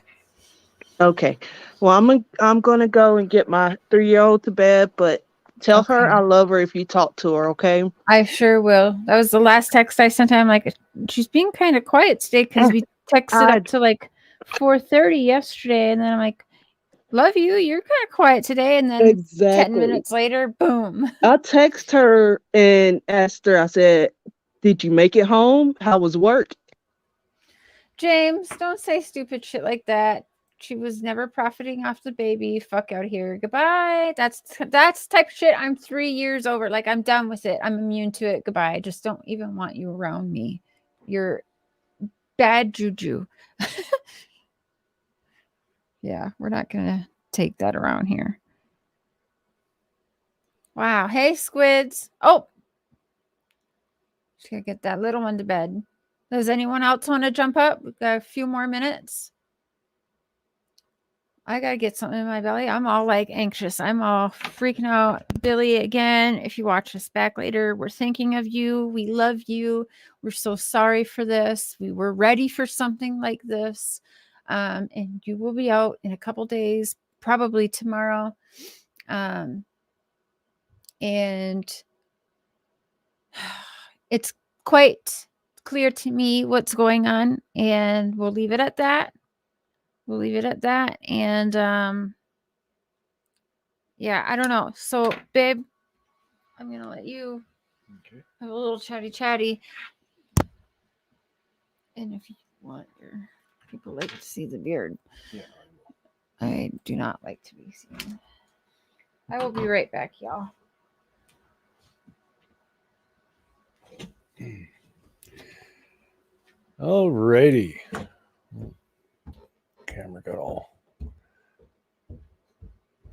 Okay. Well, I'm gonna go and get my 3-year-old to bed, but tell her I love her if you talk to her, okay? I sure will. That was the last text I sent her. I'm like, she's being kind of quiet today because we texted up to like 4:30 yesterday, and then I'm like, love you. You're kind of quiet today, and then 10 minutes later, boom. I text her and asked her. I said, "Did you make it home? How was work?" James, don't say stupid shit like that. She was never profiting off the baby. Fuck out of here. Goodbye. That's type of shit. I'm 3 years over. Like, I'm done with it. I'm immune to it. Goodbye. I just don't even want you around me. You're bad juju. Yeah, we're not going to take that around here. Wow. Hey, squids. Oh, just got to get that little one to bed. Does anyone else want to jump up? We've got a few more minutes. I got to get something in my belly. I'm all like anxious. I'm all freaking out. Billie, again, if you watch us back later, we're thinking of you. We love you. We're so sorry for this. We were ready for something like this. And you will be out in a couple days, probably tomorrow. And it's quite clear to me what's going on, and we'll leave it at that. And yeah, I don't know. So, babe, I'm gonna let you have a little chatty. And if you want, your people like to see the beard. Yeah. I do not like to be seen. I will be right back, y'all. Alrighty. Camera got all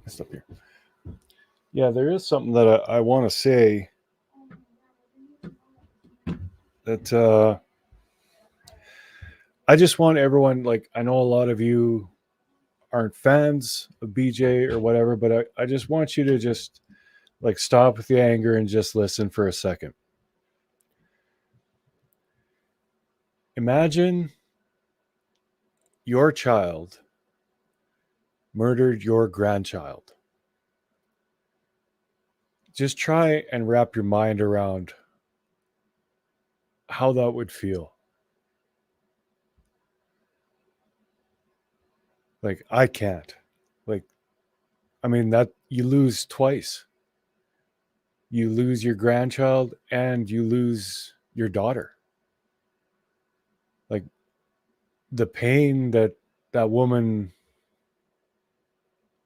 messed up here. Yeah, there is something that I want to say that I just want everyone, like, I know a lot of you aren't fans of BJ or whatever, but I just want you to just like stop with the anger and just listen for a second. Imagine your child murdered your grandchild. Just try and wrap your mind around how that would feel. Like, I can't. Like, I mean, that you lose twice. You lose your grandchild and you lose your daughter. Like, the pain that that woman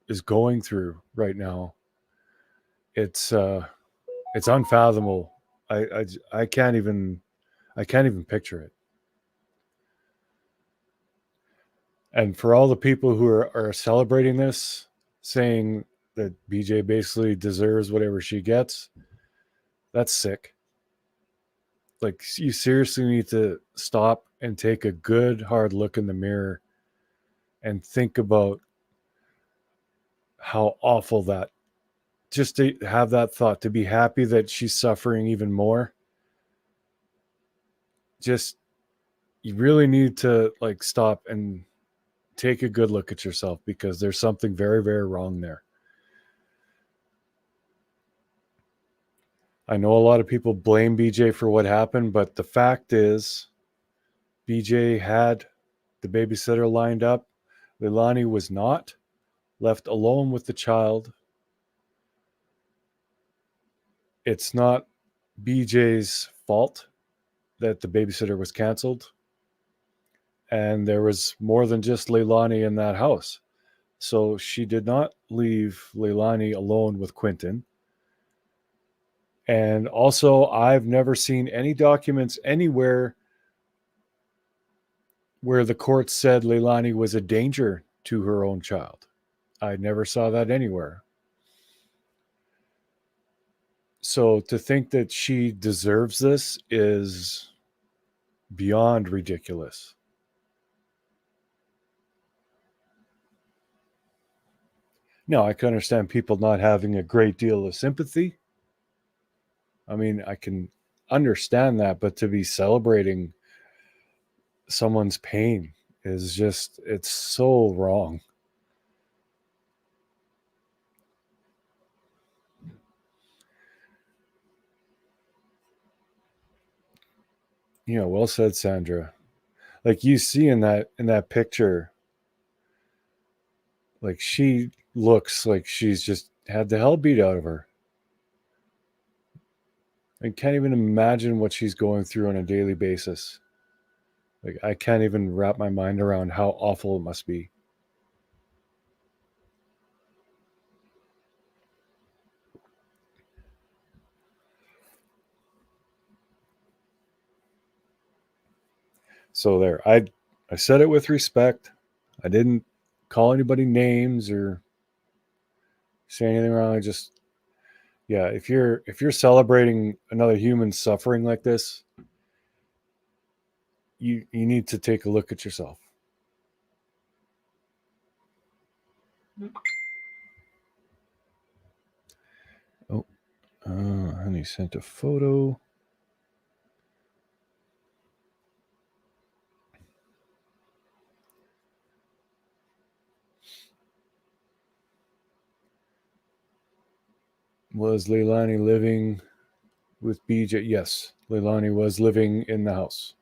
is going through right now, it's unfathomable. I can't even picture it. And for all the people who are celebrating this, saying that BJ basically deserves whatever she gets, that's sick. Like, you seriously need to stop and take a good hard look in the mirror and think about how awful that, just to have that thought, to be happy that she's suffering even more. Just, you really need to like stop and take a good look at yourself, because there's something very, very wrong there. I know a lot of people blame BJ for what happened, but the fact is BJ had the babysitter lined up. Leilani was not, left alone with the child. It's not BJ's fault that the babysitter was canceled. And there was more than just Leilani in that house. So she did not leave Leilani alone with Quentin. And also, I've never seen any documents anywhere where the court said Leilani was a danger to her own child. I never saw that anywhere. So to think that she deserves this is beyond ridiculous. Now, I can understand people not having a great deal of sympathy. I mean, I can understand that, but to be celebrating someone's pain is just, it's so wrong. Yeah, well said, Sandra. Like, you see in that picture, like, she looks like she's just had the hell beat out of her. I can't even imagine what she's going through on a daily basis. Like, I can't even wrap my mind around how awful it must be. So there, I said it with respect. I didn't call anybody names or say anything wrong. I just, yeah, if you're celebrating another human suffering like this, you need to take a look at yourself. Oh, and he sent a photo. Was Leilani living with BJ? Yes, Leilani was living in the house,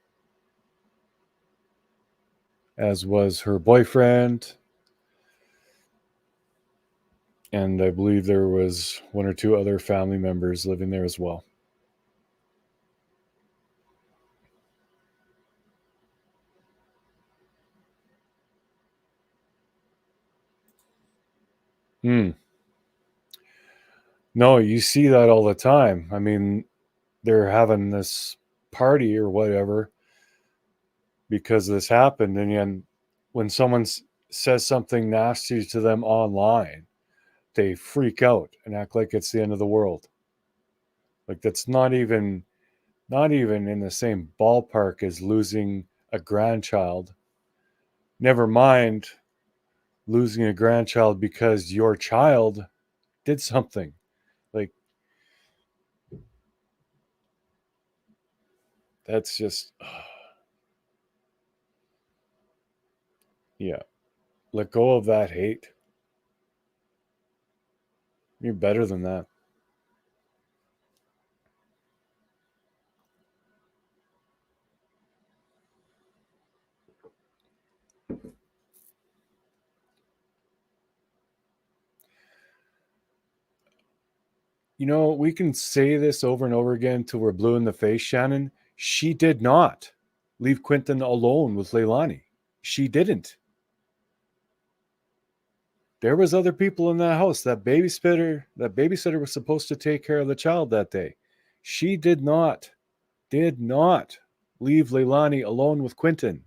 as was her boyfriend. And I believe there was one or two other family members living there as well. No, you see that all the time. I mean, they're having this party or whatever because this happened. And then when someone says something nasty to them online, they freak out and act like it's the end of the world. Like that's not even in the same ballpark as losing a grandchild. Never mind losing a grandchild because your child did something. Like that's just yeah. Let go of that hate. You're better than that. You know, we can say this over and over again till we're blue in the face, Shannon. She did not leave Quentin alone with Leilani. She didn't. There was other people in that house. That babysitter was supposed to take care of the child that day. She did not leave Leilani alone with Quentin.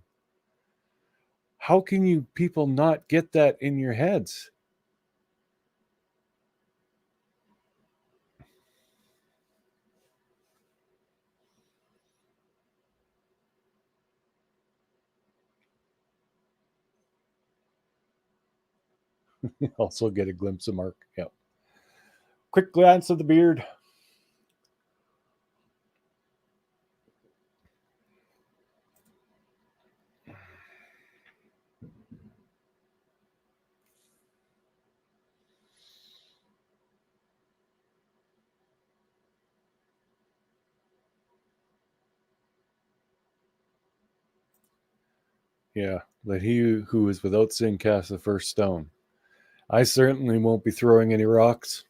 How can you people not get that in your heads? Also get a glimpse of Mark. Yep. Quick glance at the beard. Yeah, let he who is without sin cast the first stone. I certainly won't be throwing any rocks.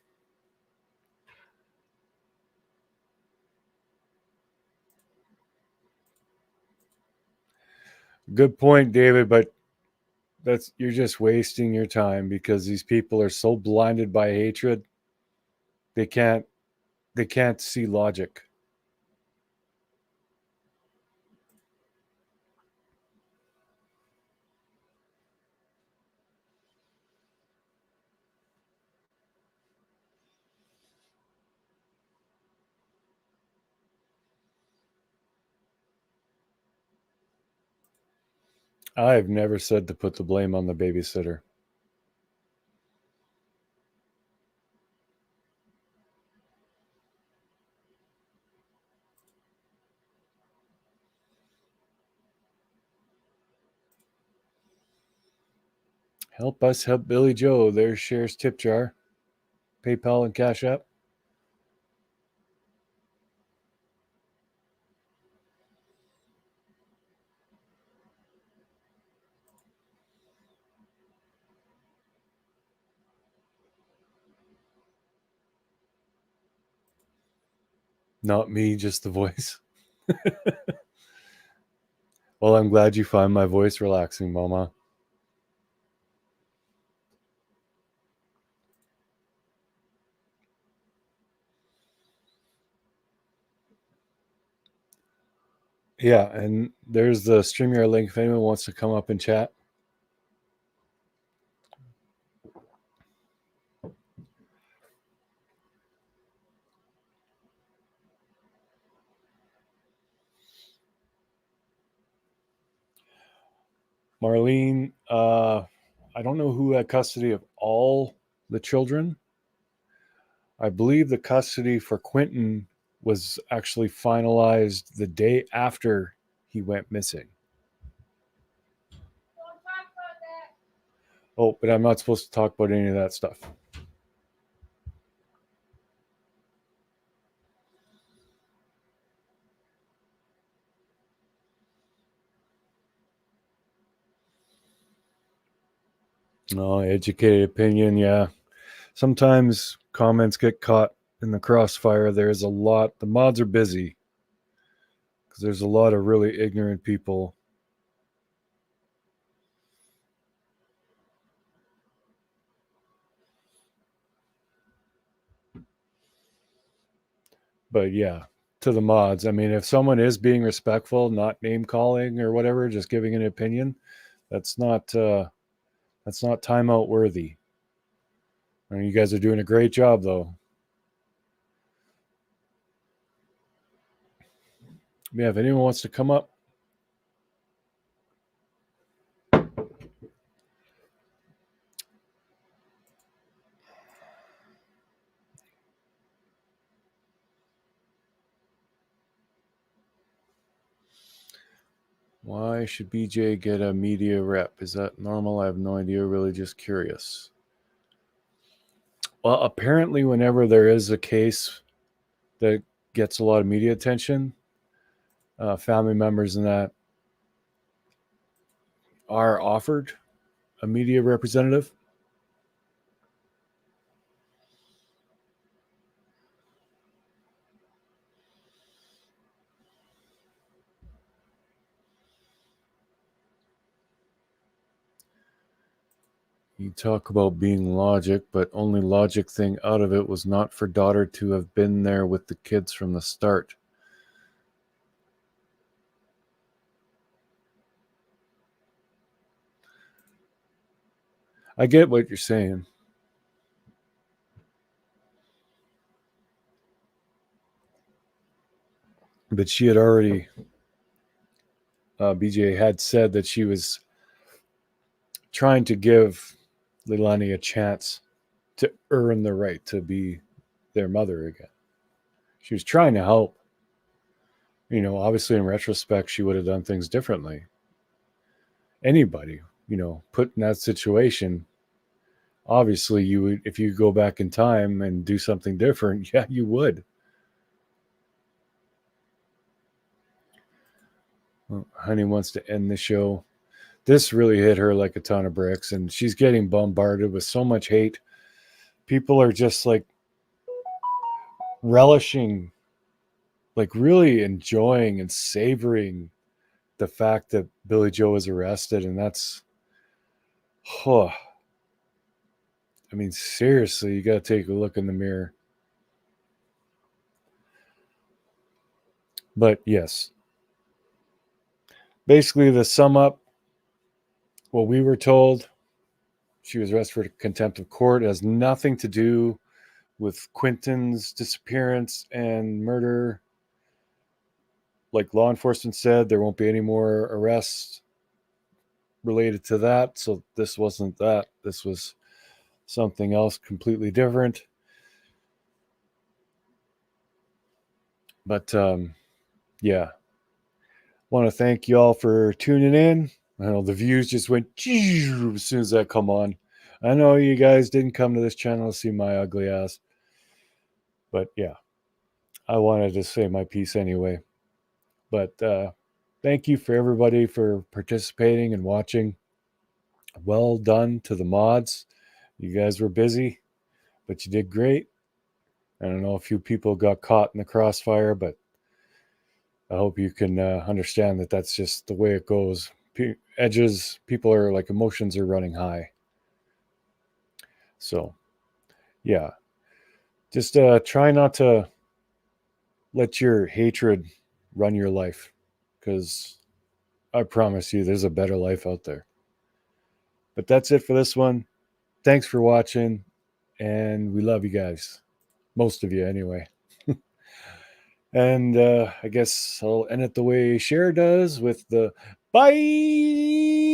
Good point, David, but you're just wasting your time because these people are so blinded by hatred. They can't see logic. I've never said to put the blame on the babysitter. Help us help Billie Joe. There's Cher's tip jar. PayPal and Cash App. Not me, just the voice. Well, I'm glad you find my voice relaxing, Mama. Yeah, and there's the StreamYard link if anyone wants to come up and chat. Marlene, I don't know who had custody of all the children. I believe the custody for Quentin was actually finalized the day after he went missing. Oh, but I'm not supposed to talk about any of that stuff. No, educated opinion, yeah. Sometimes comments get caught in the crossfire. There's a lot, the mods are busy because there's a lot of really ignorant people. But yeah, to the mods, I mean, if someone is being respectful, not name calling or whatever, just giving an opinion, that's not timeout worthy. I mean, you guys are doing a great job, though. Yeah, if anyone wants to come up. Why should BJ get a media rep? Is that normal? I have no idea. Really just curious. Well, apparently whenever there is a case that gets a lot of media attention, family members and that are offered a media representative. You talk about being logic, but only logic thing out of it was not for daughter to have been there with the kids from the start. I get what you're saying. But she had already, BJ had said that she was trying to give Leilani a chance to earn the right to be their mother again. She was trying to help. You know, obviously in retrospect, she would have done things differently. Anybody, you know, put in that situation, obviously you would, if you go back in time and do something different, yeah, you would. Well, Honey wants to end the show. This really hit her like a ton of bricks, and she's getting bombarded with so much hate. People are just like relishing, like really enjoying and savoring the fact that Billie Joe was arrested, and that's, I mean, seriously, you got to take a look in the mirror. But yes, basically the sum up, what we were told, she was arrested for contempt of court. It has nothing to do with Quentin's disappearance and murder. Like law enforcement said, there won't be any more arrests related to that. So this wasn't that. This was something else completely different. But yeah, want to thank you all for tuning in. I know the views just went as soon as I come on. I know you guys didn't come to this channel to see my ugly ass. But yeah, I wanted to say my piece anyway. But thank you for everybody for participating and watching. Well done to the mods. You guys were busy, but you did great. I don't know, a few people got caught in the crossfire, but I hope you can understand that that's just the way it goes. Edges, people are like, emotions are running high. So, yeah. Just try not to let your hatred run your life. because I promise you there's a better life out there. But that's it for this one. Thanks for watching, and we love you guys. Most of you, anyway. And I guess I'll end it the way ChəR does with the bye.